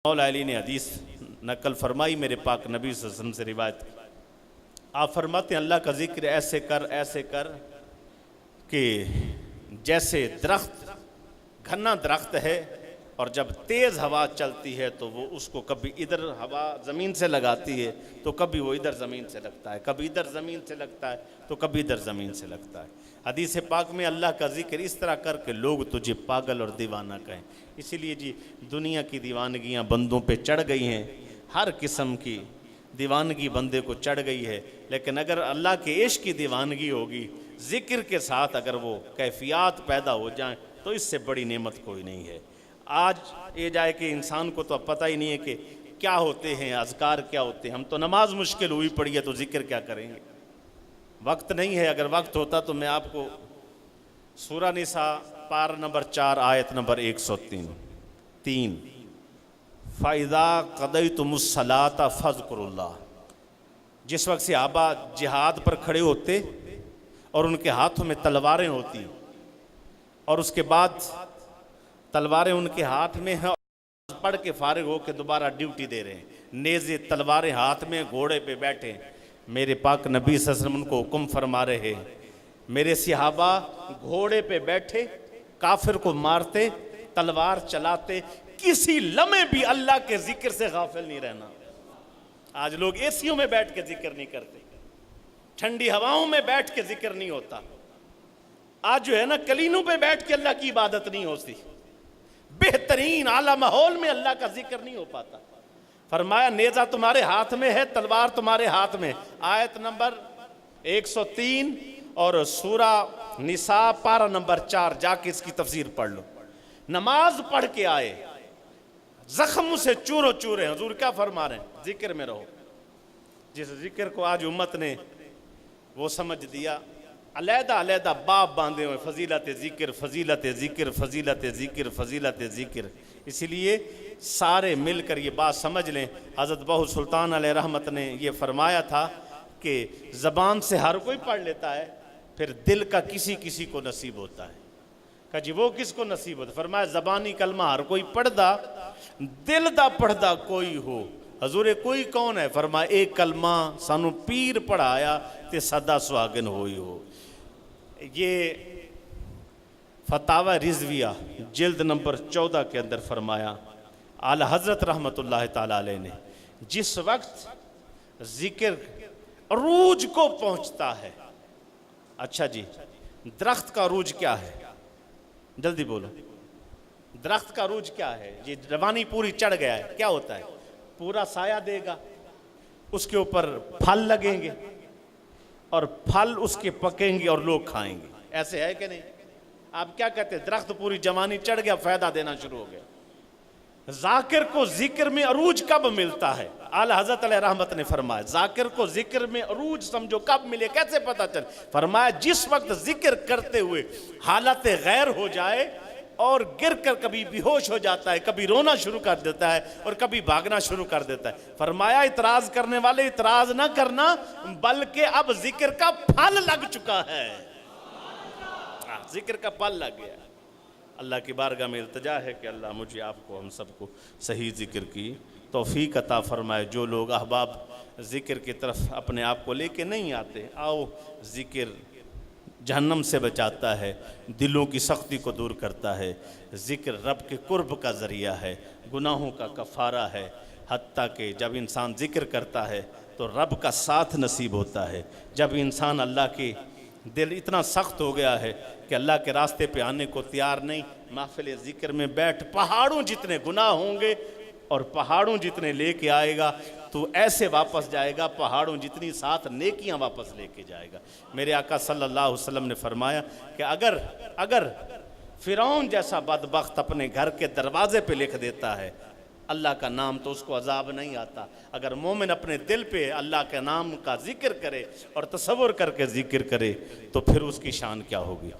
مولا علی نے حدیث نقل فرمائی میرے پاک نبی صلی اللہ علیہ وسلم سے روایت. آپ فرماتے ہیں اللہ کا ذکر ایسے کر کہ جیسے درخت گھنا درخت ہے اور جب تیز ہوا چلتی ہے تو وہ اس کو کبھی ادھر ہوا زمین سے لگاتی ہے تو کبھی وہ ادھر زمین سے لگتا ہے، کبھی ادھر زمین سے لگتا ہے تو کبھی ادھر زمین سے لگتا ہے. حدیث پاک میں اللہ کا ذکر اس طرح کر کے لوگ تجھے پاگل اور دیوانہ کہیں. اسی لیے جی دنیا کی دیوانگیاں بندوں پہ چڑھ گئی ہیں، ہر قسم کی دیوانگی بندے کو چڑھ گئی ہے، لیکن اگر اللہ کے عشق کی دیوانگی ہوگی، ذکر کے ساتھ اگر وہ کیفیات پیدا ہو جائیں تو اس سے بڑی نعمت کوئی نہیں ہے. آج یہ جائے کہ انسان کو تو اب پتہ ہی نہیں ہے کہ کیا ہوتے ہیں اذکار کیا ہوتے ہیں. ہم تو نماز مشکل ہوئی پڑی ہے تو ذکر کیا کریں گے، وقت نہیں ہے. اگر وقت ہوتا تو میں آپ کو سورہ نساء پارہ نمبر 4 آیت نمبر 103 فَإِذَا قَضَيْتُمُ الصَّلَاةَ فَاذْكُرُوا اللَّهَ، جس وقت صحابہ جہاد پر کھڑے ہوتے اور ان کے ہاتھوں میں تلواریں ہوتی اور اس کے بعد تلواریں ان کے ہاتھ میں ہیں اور پڑھ کے فارغ ہو کے دوبارہ ڈیوٹی دے رہے ہیں، نیزے تلواریں ہاتھ میں گھوڑے پہ بیٹھے ہیں، میرے پاک نبی صلی اللہ علیہ وسلم ان کو حکم فرما رہے ہیں میرے صحابہ گھوڑے پہ بیٹھے کافر کو مارتے تلوار چلاتے، کسی لمحے بھی اللہ کے ذکر سے غافل نہیں رہنا. آج لوگ اے سیوں میں بیٹھ کے ذکر نہیں کرتے، ٹھنڈی ہواؤں میں بیٹھ کے ذکر نہیں ہوتا. آج جو ہے نا کلینوں پہ بیٹھ کے اللہ کی عبادت نہیں ہوتی، بہترین اعلیٰ ماحول میں اللہ کا ذکر نہیں ہو پاتا. فرمایا نیزہ تمہارے ہاتھ میں ہے، تلوار تمہارے ہاتھ میں. آیت نمبر 103 اور سورہ نساء پارہ نمبر 4 جا کے اس کی تفسیر پڑھ لو. نماز پڑھ کے آئے زخم سے چورو چورے. حضور کیا فرما رہے ہیں؟ ذکر میں رہو. جس ذکر کو آج امت نے وہ سمجھ دیا، علیحدہ علیحدہ باب باندھے ہوئے، فضیلت ذکر فضیلت ذکر فضیلت ذکر فضیلت ذکر. اسی لیے سارے مل کر یہ بات سمجھ لیں. حضرت بہو سلطان علیہ رحمت نے یہ فرمایا تھا کہ زبان سے ہر کوئی پڑھ لیتا ہے، پھر دل کا کسی کسی کو نصیب ہوتا ہے. کہ جی وہ کس کو نصیب ہوتا ہے؟ فرمایا زبانی کلمہ ہر کوئی پڑھدا، دل دا پڑھدا کوئی ہو. حضور کوئی کون ہے؟ فرمایا ایک کلمہ سانو پیر پڑھایا تے سدا سواگن ہوئی ہو. یہ فتاوی رضویہ جلد نمبر 14 کے اندر فرمایا اعلی حضرت رحمت اللہ تعالی علیہ نے جس وقت ذکر عروج کو پہنچتا ہے. اچھا جی درخت کا عروج کیا ہے؟ جلدی بولو. درخت کا عروج کیا ہے؟ یہ روانی پوری چڑھ گیا ہے، کیا ہوتا ہے؟ پورا سایہ دے گا، اس کے اوپر پھل لگیں گے اور پھل اس کے پکیں گے اور لوگ کھائیں گے. ایسے ہے کہ نہیں؟ آپ کیا کہتے ہیں؟ درخت پوری جوانی چڑھ گیا، فائدہ دینا شروع ہو گیا. ذاکر کو ذکر میں عروج کب ملتا ہے؟ اعلی حضرت علیہ رحمت نے فرمایا ذاکر کو ذکر میں عروج سمجھو کب ملے، کیسے پتا چل؟ فرمایا جس وقت ذکر کرتے ہوئے حالت غیر ہو جائے اور گر کر کبھی بے ہوش ہو جاتا ہے، کبھی رونا شروع کر دیتا ہے اور کبھی بھاگنا شروع کر دیتا ہے. فرمایا اعتراض کرنے والے اعتراض نہ کرنا، بلکہ اب ذکر کا پھل لگ چکا ہے. ذکر کا پھل لگ گیا. اللہ کی بارگاہ میں التجا ہے کہ اللہ مجھے آپ کو ہم سب کو صحیح ذکر کی توفیق عطا فرمائے. جو لوگ احباب ذکر کی طرف اپنے آپ کو لے کے نہیں آتے، آؤ ذکر جہنم سے بچاتا ہے، دلوں کی سختی کو دور کرتا ہے. ذکر رب کے قرب کا ذریعہ ہے، گناہوں کا کفارہ ہے. حتیٰ کہ جب انسان ذکر کرتا ہے تو رب کا ساتھ نصیب ہوتا ہے. جب انسان اللہ کی دل اتنا سخت ہو گیا ہے کہ اللہ کے راستے پہ آنے کو تیار نہیں، محفل ذکر میں بیٹھ پہاڑوں جتنے گناہ ہوں گے اور پہاڑوں جتنے لے کے آئے گا تو ایسے واپس جائے گا پہاڑوں جتنی ساتھ نیکیاں واپس لے کے جائے گا. میرے آقا صلی اللہ علیہ وسلم نے فرمایا کہ اگر فرعون جیسا بدبخت اپنے گھر کے دروازے پہ لکھ دیتا ہے اللہ کا نام تو اس کو عذاب نہیں آتا. اگر مومن اپنے دل پہ اللہ کے نام کا ذکر کرے اور تصور کر کے ذکر کرے تو پھر اس کی شان کیا ہوگی.